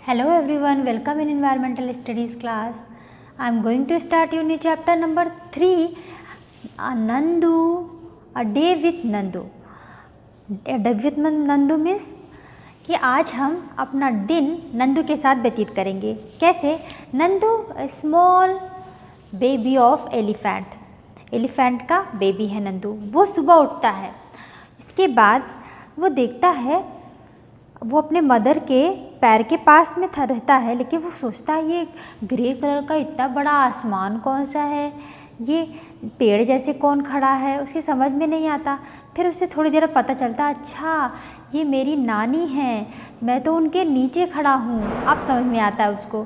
Hello everyone, welcome in Environmental Studies class. I am going to start your new chapter number 3, Nandu, a day with Nandu. A day with Nandu means कि आज हम अपना दिन नंदू के साथ व्यतीत करेंगे। कैसे? Nandu small baby of elephant का बेबी है नंदू। वो सुबह उठता है, इसके बाद वो देखता है, वो अपने मदर के पैर के पास में रहता है, लेकिन वो सोचता है ये ग्रे कलर का इतना बड़ा आसमान कौन सा है, ये पेड़ जैसे कौन खड़ा है, उसकी समझ में नहीं आता। फिर उससे थोड़ी देर पता चलता, अच्छा ये मेरी नानी है, मैं तो उनके नीचे खड़ा हूँ। अब समझ में आता है उसको।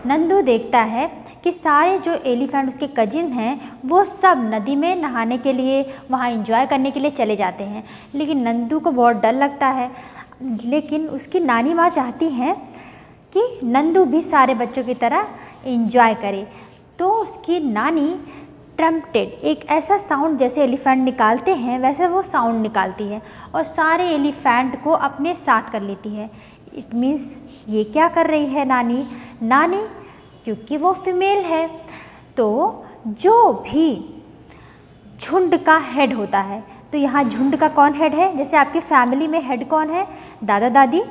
नंदू देखता है कि सारे जो एलिफेंट उसके कजिन हैं वो सब नदी में नहाने के लिए, वहाँ एंजॉय करने के लिए चले जाते हैं, लेकिन नंदू को बहुत डर लगता है। लेकिन उसकी नानी माँ चाहती हैं कि नंदू भी सारे बच्चों की तरह एंजॉय करे, तो उसकी नानी ट्रम्पेट, एक ऐसा साउंड जैसे एलिफेंट निकालते हैं वैसे वो साउंड निकालती है और सारे एलिफेंट को अपने साथ कर लेती है। इट मीन्स ये क्या कर रही है नानी क्योंकि वो फीमेल है, तो जो भी झुंड का हेड होता है, तो यहाँ झुंड का कौन हेड है? जैसे आपके फैमिली में हेड कौन है? दादा दादी।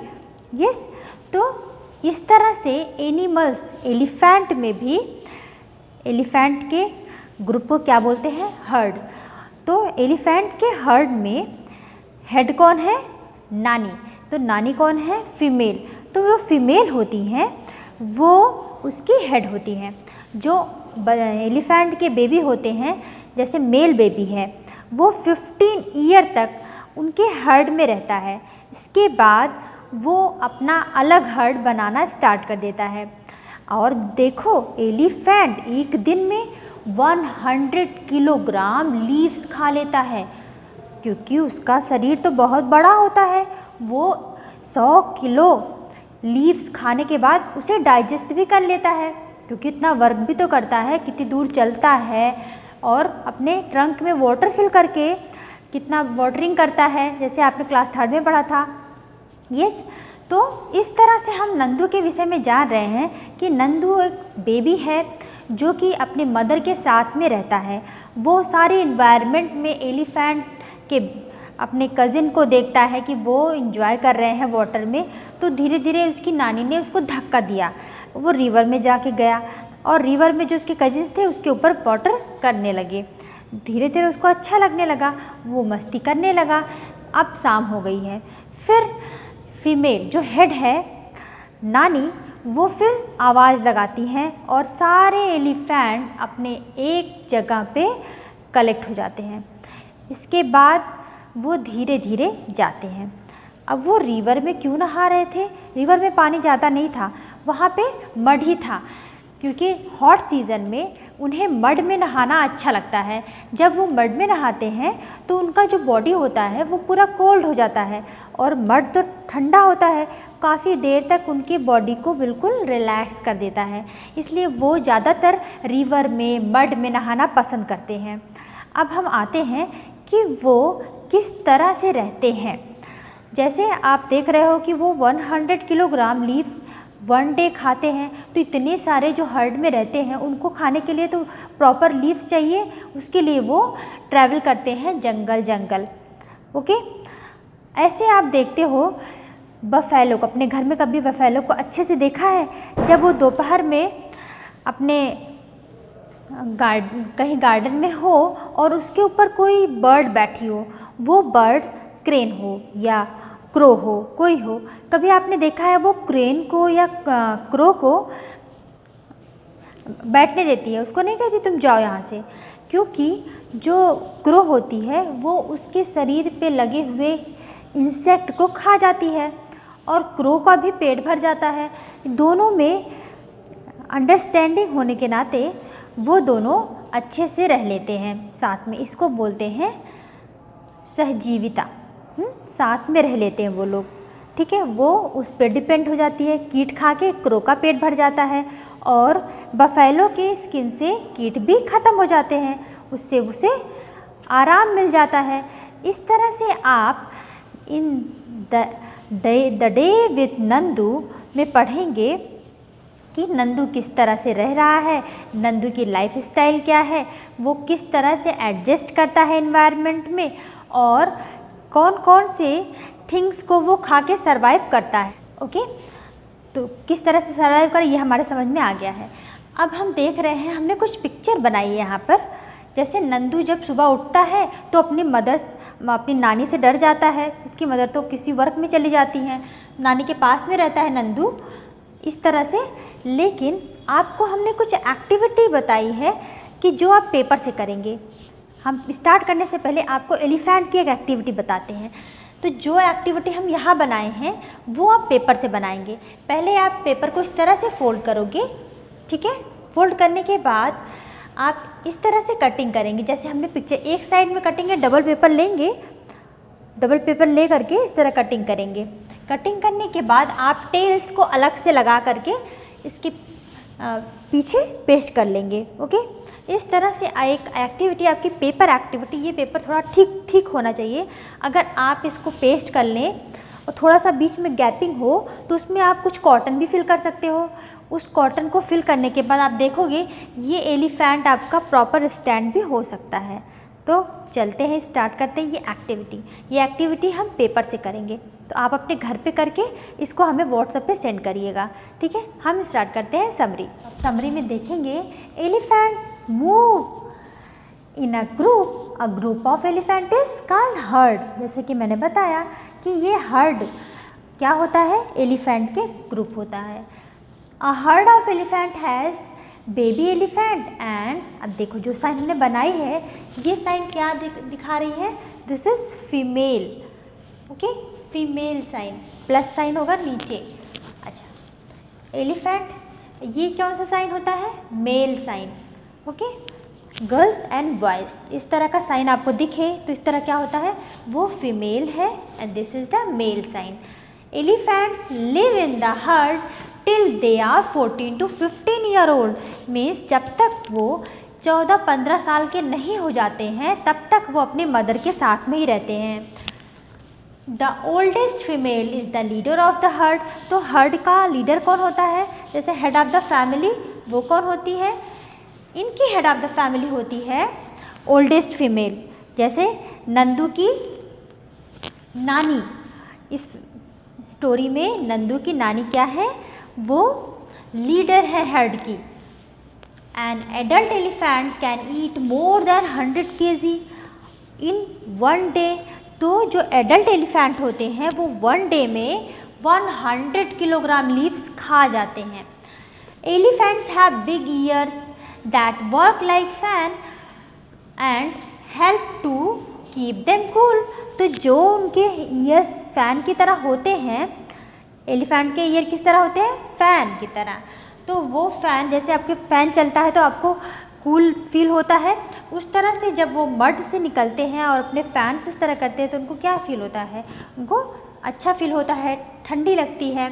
यस, तो इस तरह से एनिमल्स, एलिफेंट में भी, एलिफेंट के ग्रुप को क्या बोलते हैं? हर्ड। तो एलिफेंट के हर्ड में हेड कौन है? नानी। तो नानी कौन है? फीमेल। तो वो फीमेल होती हैं, वो उसकी हेड होती हैं। जो एलिफेंट के बेबी होते हैं, जैसे मेल बेबी है, वो 15 ईयर तक उनके हर्ड में रहता है। इसके बाद वो अपना अलग हर्ड बनाना स्टार्ट कर देता है। और देखो, एलिफेंट एक दिन में 100 किलोग्राम लीव्स खा लेता है, क्योंकि उसका शरीर तो बहुत बड़ा होता है। वो 100 किलो लीव्स खाने के बाद उसे डाइजेस्ट भी कर लेता है, क्योंकि इतना वर्क भी तो करता है, कितनी दूर चलता है और अपने ट्रंक में वाटर फिल करके कितना वाटरिंग करता है, जैसे आपने क्लास 3 में पढ़ा था। यस, तो इस तरह से हम नंदू के विषय में जान रहे हैं कि नंदू एक बेबी है जो कि अपने मदर के साथ में रहता है। वो सारे इन्वायरमेंट में एलिफेंट के अपने कज़िन को देखता है कि वो इंजॉय कर रहे हैं वाटर में, तो धीरे धीरे उसकी नानी ने उसको धक्का दिया, वो रिवर में जाके गया और रिवर में जो उसके कजिन्स थे उसके ऊपर वाटर करने लगे। धीरे धीरे उसको अच्छा लगने लगा, वो मस्ती करने लगा। अब शाम हो गई है, फिर फीमेल जो हेड है नानी, वो फिर आवाज़ लगाती हैं और सारे एलिफेंट अपने एक जगह पे कलेक्ट हो जाते हैं। इसके बाद वो धीरे धीरे जाते हैं। अब वो रिवर में क्यों नहा रहे थे? रिवर में पानी ज़्यादा नहीं था, वहाँ पे मड ही था, क्योंकि हॉट सीज़न में उन्हें मड में नहाना अच्छा लगता है। जब वो मड में नहाते हैं तो उनका जो बॉडी होता है वो पूरा कोल्ड हो जाता है, और मड तो ठंडा होता है, काफ़ी देर तक उनकी बॉडी को बिल्कुल रिलैक्स कर देता है, इसलिए वो ज़्यादातर रिवर में, मड में नहाना पसंद करते हैं। अब हम आते हैं कि वो किस तरह से रहते हैं। जैसे आप देख रहे हो कि वो 100 किलोग्राम लीव्स 1 डे खाते हैं, तो इतने सारे जो हर्ड में रहते हैं उनको खाने के लिए तो प्रॉपर लीव्स चाहिए, उसके लिए वो ट्रैवल करते हैं जंगल। ओके, ऐसे आप देखते हो बफेलो को, अपने घर में कभी बफेलो को अच्छे से देखा है? जब वो दोपहर में अपने कहीं गार्डन में हो और उसके ऊपर कोई बर्ड बैठी हो, वो बर्ड क्रेन हो या क्रो हो, कोई हो, कभी आपने देखा है वो क्रेन को या क्रो को बैठने देती है? उसको नहीं कहती तुम जाओ यहाँ से, क्योंकि जो क्रो होती है वो उसके शरीर पे लगे हुए इंसेक्ट को खा जाती है और क्रो का भी पेट भर जाता है। दोनों में अंडरस्टैंडिंग होने के नाते वो दोनों अच्छे से रह लेते हैं साथ में, इसको बोलते हैं सहजीविता। साथ में रह लेते हैं वो लोग, ठीक है। वो उस पर डिपेंड हो जाती है, कीट खा के क्रो का पेट भर जाता है और बफेलो के स्किन से कीट भी ख़त्म हो जाते हैं, उससे उसे आराम मिल जाता है। इस तरह से आप in the day with Nandu में पढ़ेंगे कि नंदू किस तरह से रह रहा है, नंदू की लाइफ स्टाइल क्या है, वो किस तरह से एडजस्ट करता है एनवायरनमेंट में, और कौन कौन से थिंग्स को वो खा के सर्वाइव करता है। ओके, तो किस तरह से सर्वाइव करे ये हमारे समझ में आ गया है। अब हम देख रहे हैं, हमने कुछ पिक्चर बनाई है यहाँ पर। जैसे नंदू जब सुबह उठता है तो अपनी नानी से डर जाता है, उसकी मदर तो किसी वर्क में चली जाती हैं, नानी के पास में रहता है नंदू, इस तरह से। लेकिन आपको हमने कुछ एक्टिविटी बताई है कि जो आप पेपर से करेंगे। हम स्टार्ट करने से पहले आपको एलिफेंट की एक एक्टिविटी बताते हैं। तो जो एक्टिविटी हम यहाँ बनाए हैं वो आप पेपर से बनाएंगे। पहले आप पेपर को इस तरह से फोल्ड करोगे, ठीक है। फोल्ड करने के बाद आप इस तरह से कटिंग करेंगे, जैसे हमने पिक्चर एक साइड में कटिंग है, डबल पेपर लेंगे, डबल पेपर ले करके इस तरह कटिंग करेंगे। कटिंग करने के बाद आप टेल्स को अलग से लगा करके इसके पीछे पेस्ट कर लेंगे। ओके, इस तरह से एक एक्टिविटी आपकी पेपर एक्टिविटी, ये पेपर थोड़ा ठीक होना चाहिए। अगर आप इसको पेस्ट कर लें और थोड़ा सा बीच में गैपिंग हो तो उसमें आप कुछ कॉटन भी फिल कर सकते हो। उस कॉटन को फिल करने के बाद आप देखोगे ये एलिफेंट आपका प्रॉपर स्टैंड भी हो सकता है। तो चलते हैं, स्टार्ट करते हैं ये एक्टिविटी। ये एक्टिविटी हम पेपर से करेंगे, तो आप अपने घर पे करके इसको हमें व्हाट्सएप पे सेंड करिएगा, ठीक है। हम स्टार्ट करते हैं समरी। समरी में देखेंगे elephants move in a group of elephant is called heard. जैसे कि मैंने बताया कि ये हर्ड क्या होता है, एलिफेंट के ग्रुप होता है। A herd of elephant has baby elephant and, अब देखो जो साइन हमने बनाई है ये साइन क्या दिखा रही है, this is female. Okay, female sign, plus sign होगा नीचे। अच्छा, एलिफेंट ये कौन सा साइन होता है, male sign. Okay, girls and boys इस तरह का साइन आपको दिखे तो इस तरह क्या होता है, वो फीमेल है and this is the male sign. Elephants live in the herd till they are 14 to 15 year old, means जब तक वो 14-15 साल के नहीं हो जाते हैं तब तक वो अपनी मदर के साथ में ही रहते हैं। The oldest female is the leader of the herd, तो हर्ड का लीडर कौन होता है, जैसे हेड ऑफ द फैमिली वो कौन होती है, इनकी हेड ऑफ द फैमिली होती है ओल्डेस्ट फीमेल। जैसे नंदू की नानी, इस स्टोरी में नंदू की नानी क्या है, वो लीडर है हर्ड की। N adult elephant can eat more than 100 kg in 1 day, तो जो एडल्ट एलिफेंट होते हैं वो 1 day में 100 किलोग्राम लीव्स खा जाते हैं। Elephants have big ears that work like fan and help to keep them cool, तो जो उनके ईयर्स फैन की तरह होते हैं, एलिफेंट के ईयर किस तरह होते हैं, फैन की तरह, तो वो फैन, जैसे आपके फैन चलता है तो आपको कूल फील होता है, उस तरह से जब वो मड से निकलते हैं और अपने फैन से इस तरह करते हैं तो उनको क्या फील होता है, उनको अच्छा फील होता है, ठंडी लगती है।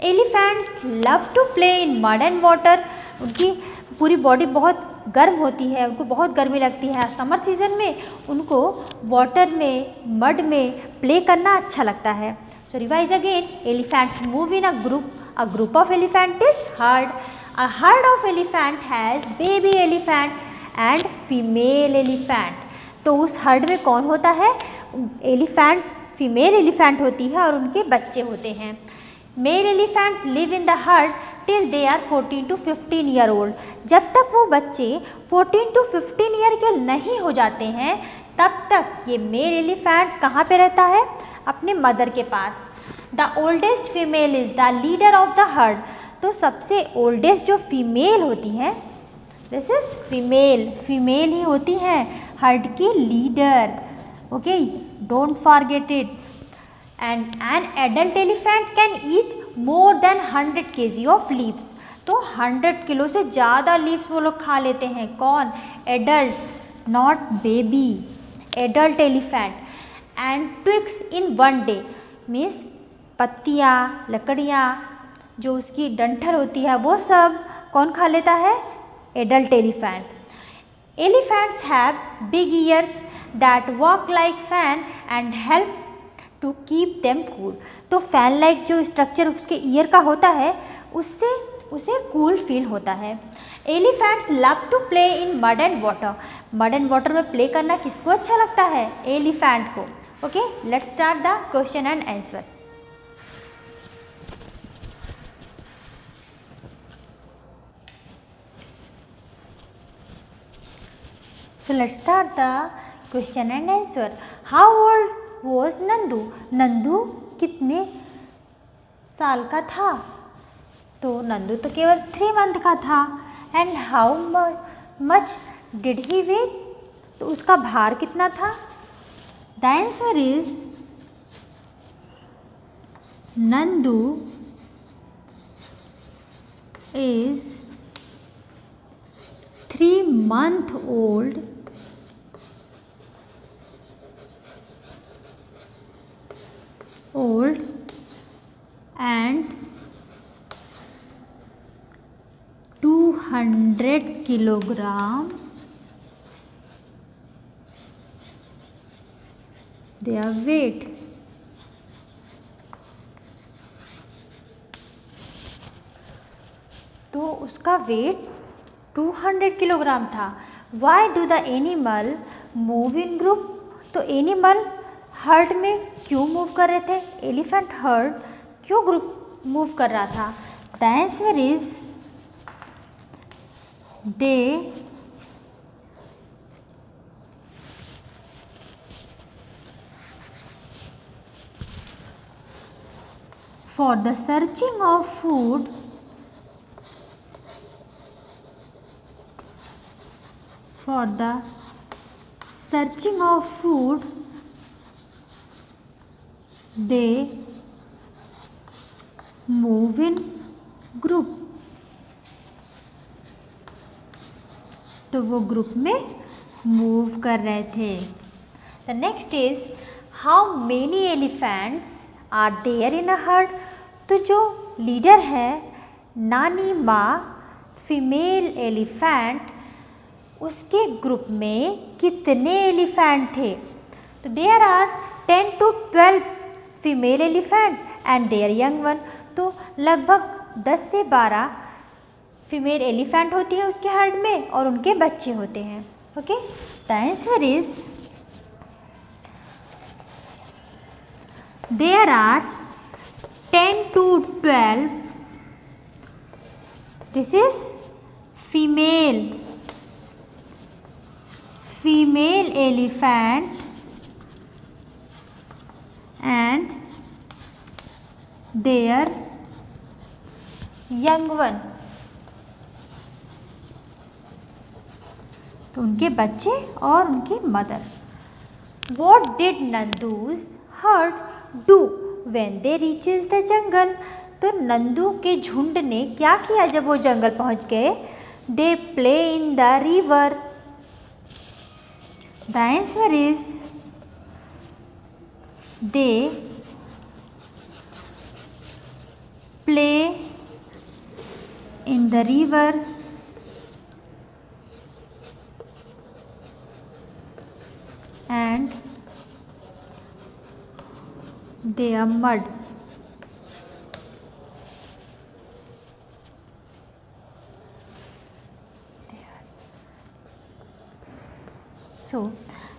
Elephants love to play in mud and water, उनकी पूरी बॉडी बहुत गर्म होती है, उनको बहुत गर्मी लगती है। समर सीजन में उनको वाटर में, मड में प्ले करना अच्छा लगता है। So revise again, elephants move in a group. A group of elephant is herd. A herd of elephant has baby elephant and female elephant. तो उस हर्ड में कौन होता है, एलिफेंट, फीमेल एलिफेंट होती है और उनके बच्चे होते हैं। Male elephants live in the herd till they are 14 to 15 year old. जब तक वो बच्चे 14 to 15 ईयर के नहीं हो जाते हैं तब तक ये मेल एलिफेंट कहाँ पे रहता है, अपने मदर के पास। The oldest female is the leader of the herd, तो सबसे ओल्डेस्ट जो फीमेल होती है, दिस इज फीमेल, फीमेल ही होती हैं हर्ड की leader. Okay, don't forget it. And an adult elephant can eat more than 100 kg of leaves, तो 100 किलो से ज़्यादा लीव्स वो लोग खा लेते हैं। कौन, adult, not baby, adult elephant. And twigs in 1 day, means पत्तियाँ, लकड़ियाँ, जो उसकी डंठल होती है वो सब कौन खा लेता है, adult elephant. Elephants have big ears that work like fan and help to keep them cool. तो फैन लाइक जो स्ट्रक्चर उसके ईयर का होता है उससे उसे कूल फील होता है। Elephants love to play in mud and water. Mud and water में प्ले करना किसको अच्छा लगता है? एलिफेंट को। Okay, let's start the question and answer. So let's start the question and answer. How old was Nandu? Nandu कितने साल का था? तो नंदू तो केवल 3 मंथ का था। And how much did he weight? तो उसका भार कितना था? The answer is Nandu is 3 month old and 200 kilogram their weight. तो उसका वेट 200 किलोग्राम था। Why do the animal move in group? तो एनिमल हर्ड में क्यों मूव कर रहे थे? एलिफेंट हर्ड क्यों ग्रुप मूव कर रहा था? The answer is they for the searching of food they move in group. तो वो ग्रुप में मूव कर रहे थे। The next is how many elephants are there in a herd? तो जो लीडर है नानी माँ फीमेल एलिफेंट, उसके ग्रुप में कितने एलिफेंट थे? तो there are 10 to 12 female elephant and there young one. तो लगभग 10 से 12 फीमेल एलिफेंट होती है उसके हर्ड में और उनके बच्चे होते हैं। Okay, the answer is there are 10 to 12, this is female elephant and their young one। तो उनके बच्चे और उनकी mother. What did Nandu's herd do when they reaches the jungle? तो नंदू के झुंड ने क्या किया जब वो जंगल पहुंच गए? They play in the river. The answer is they play in the river and they are mud. So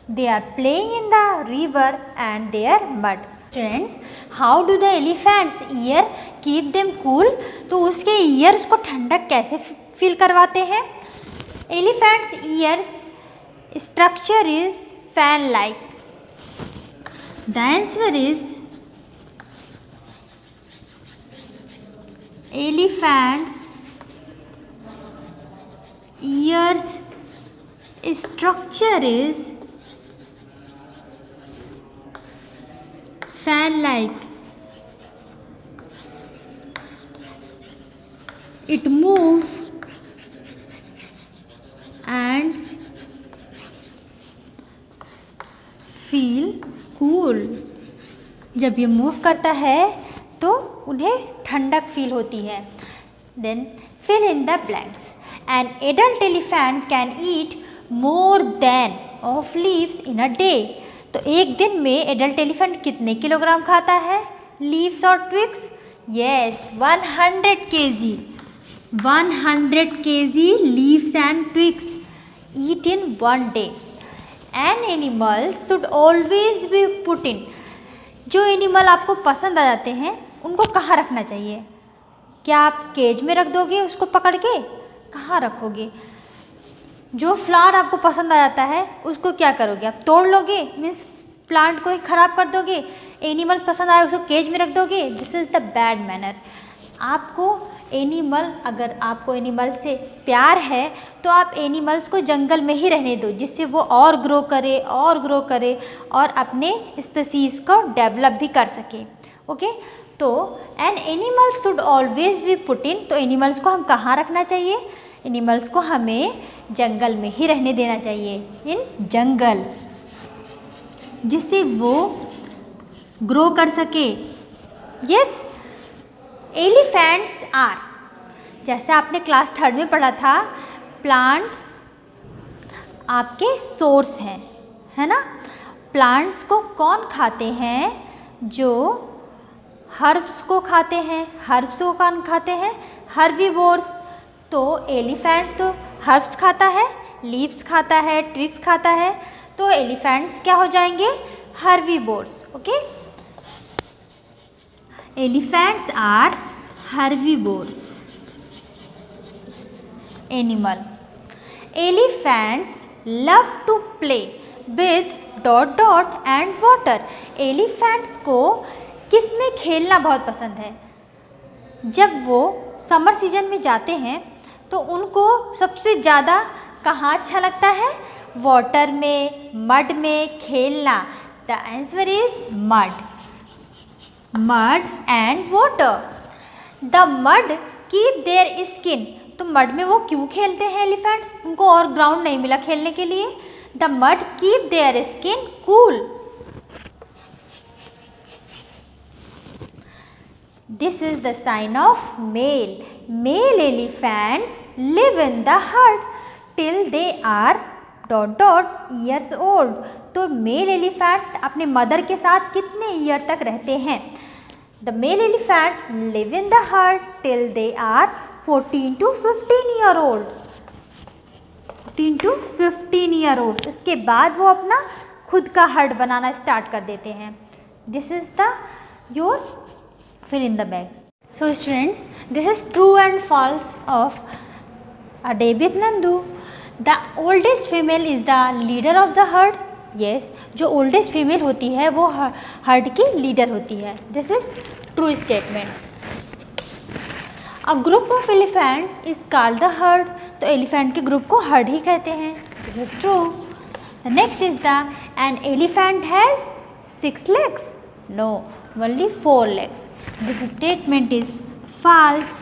they are playing in the river and they are mud. Friends, how do the elephants ear keep them cool? तो उसके years को ठंडक कैसे feel करवाते हैं? Elephants ears structure is fan like. The answer is elephants ears structure is fan like. It move and feel cool. जब ये move करता है तो उन्हें ठंडक फील होती है। Then fill in the blanks. An adult elephant can eat more than of leaves in a day. तो एक दिन में एडल्ट एलिफेंट कितने किलोग्राम खाता है लीव्स और twigs? Yes, 100 kg. 100 kg leaves and twigs eat in one day. An animal should always be put in. जो animal आपको पसंद आ जाते हैं उनको कहाँ रखना चाहिए? क्या आप केज में रख दोगे उसको पकड़ के? कहाँ रखोगे? जो फ्लावर आपको पसंद आ जाता है उसको क्या करोगे? आप तोड़ लोगे, मीन्स प्लांट को ही ख़राब कर दोगे। एनिमल्स पसंद आए उसको केज में रख दोगे, this is the bad manner. अगर आपको एनिमल से प्यार है तो आप एनिमल्स को जंगल में ही रहने दो, जिससे वो और ग्रो करे और अपने स्पीसीज़ को डेवलप भी कर सके। ओके, तो an animal should always be put in, तो एनिमल्स को हम कहाँ रखना चाहिए? एनिमल्स को हमें जंगल में ही रहने देना चाहिए, इन जंगल, जिससे वो ग्रो कर सके। यस, एलिफेंट्स आर, जैसे आपने क्लास 3 में पढ़ा था, प्लांट्स आपके सोर्स हैं, है ना। प्लांट्स को कौन खाते हैं? जो हर्ब्स को खाते हैं। हर्ब्स को कौन खाते हैं? हर्बीवोर्स। तो एलिफेंट्स तो हर्ब्स खाता है, लीव्स खाता है, ट्विग्स खाता है, तो एलिफेंट्स क्या हो जाएंगे? Herbivores. Okay, elephants are herbivores animal. Elephants love to play with dot dot and water. Elephants को किस में खेलना बहुत पसंद है? जब वो समर सीजन में जाते हैं तो उनको सबसे ज़्यादा कहाँ अच्छा लगता है? वाटर में, मड में खेलना। The answer is mud. Mud and water. The mud keep their skin. तो मड में वो क्यों खेलते हैं एलिफेंट्स? उनको और ग्राउंड नहीं मिला खेलने के लिए। The mud keep their skin cool. This is the sign of male. Male elephants live in the herd till they are dot dot years old. तो मेल एलिफेंट अपने मदर के साथ कितने ईयर तक रहते हैं? The male elephant live in the herd till they are 14 to 15 year old। 14 to 15 year old। इसके बाद वो अपना खुद का हर्ड बनाना स्टार्ट कर देते हैं। This is the your fill in the bag. So students, this is true and false of A Day with Nandu. The oldest female is the leader of the herd. Yes, जो oldest female होती है वो herd की leader होती है। This is true statement. A group of elephant is called the herd. तो elephant के group को herd ही कहते हैं। This is true. The next is an elephant has 6 legs. No, only 4 legs. This statement is false.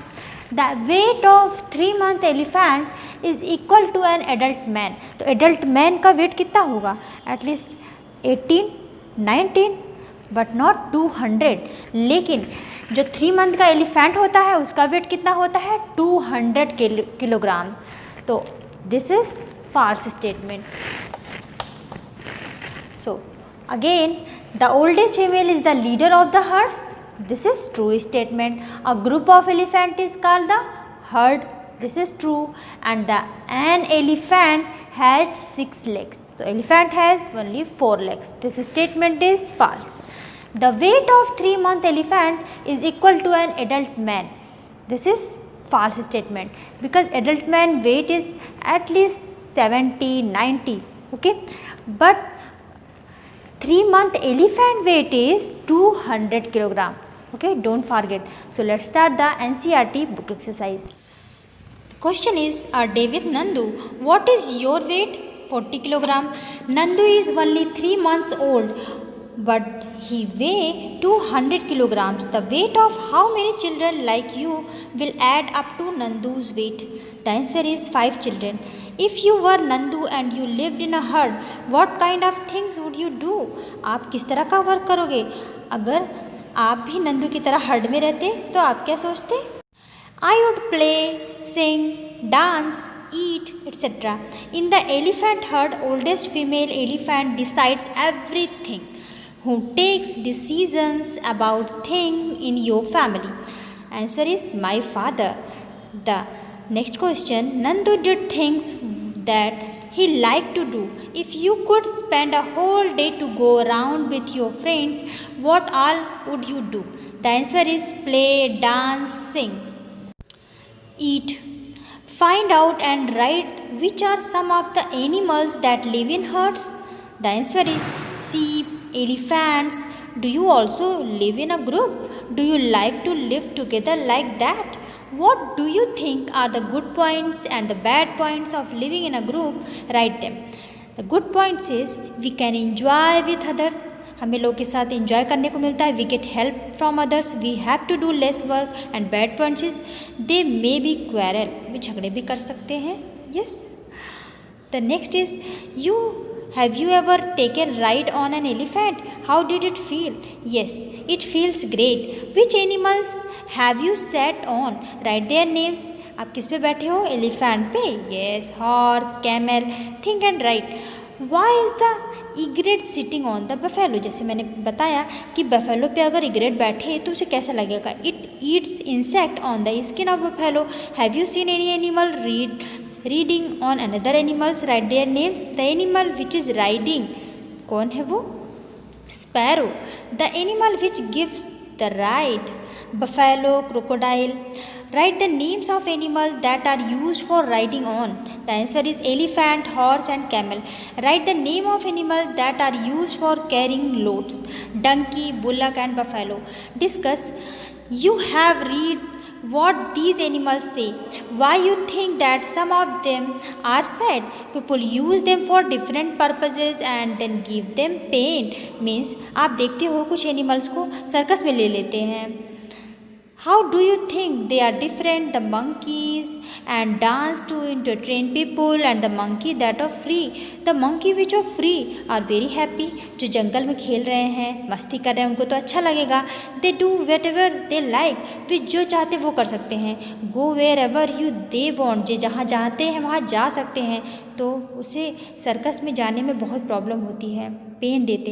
The weight of 3-month elephant is equal to an adult man. तो adult man का weight कितना होगा? At least 18, 19, but not 200. लेकिन जो 3 month का elephant होता है उसका weight कितना होता है? 200 किलोग्राम। तो this is false statement. So again, the oldest female is the leader of the herd. This is true statement. A group of elephant is called the herd. This is true. And an elephant has 6 legs. So elephant has only 4 legs. This statement is false. The weight of 3-month elephant is equal to an adult man. This is false statement because adult man weight is at least 70, 90. Okay, but 3-month elephant weight is 200 kilogram. Okay, don't forget. So let's start the NCERT book exercise. The question is, A Day with Nandu. What is your weight? 40 kilogram. Nandu is only 3 months old, but he weigh 200 kilograms. The weight of how many children like you will add up to Nandu's weight? The answer is 5 children. If you were Nandu and you lived in a herd, what kind of things would you do? आप किस तरह का work करोगे? अगर आप भी नंदू की तरह हर्ड में रहते तो आप क्या सोचते? I would play, sing, dance, eat, etc. In the elephant herd, oldest female elephant decides everything. Who takes decisions about things in your family? Answer is my father. The next question, Nandu did things that he liked to do. If you could spend a whole day to go around with your friends, what all would you do? The answer is play, dance, sing. Eat. Find out and write which are some of the animals that live in herds. The answer is sheep, elephants. Do you also live in a group? Do you like to live together like that? What do you think are the good points and the bad points of living in a group? Write them. The good points is we can enjoy with others. हमें लोग के साथ enjoy करने को मिलता है. We get help from others. We have to do less work. And bad points is they may be quarrel. वे झगड़े भी कर सकते हैं. Yes. The next is have you ever taken ride on an elephant? How did it feel? Yes, it feels great. Which animals have you sat on? Write their names. आप किस पे बैठे हो? एलिफेंट पे. Yes, horse, camel. Think and write. Why is the egret sitting on the buffalo? जैसे मैंने बताया कि buffalo पे अगर egret बैठे तो उसे कैसा लगेगा? It eats insect on the skin of buffalo. Have you seen any animal riding on another animals? Write their names. The animal which is riding, कौन है वो? Sparrow. The animal which gives the ride, buffalo, crocodile. Write the names of animals that are used for riding on. The answer is elephant, horse and camel. Write the name of animals that are used for carrying loads. Donkey, bullock and buffalo. Discuss. You have read what these animals say. Why you think that some of them are sad? People use them for different purposes and then give them pain. Means आप देखते हो कुछ animals को circus में ले लेते हैं. How do you think they are different? The monkeys and dance to entertain people and the monkey that are free. The monkey which are free are very happy. जो जंगल में खेल रहे हैं, मस्ती कर रहे हैं, उनको तो अच्छा लगेगा. They do whatever they like. वे जो चाहते वो कर सकते हैं. Go wherever they want. जे जहाँ चाहते हैं वहाँ जा सकते हैं. तो उसे सर्कस में जाने में बहुत प्रॉब्लम होती है, पेन देते हैं.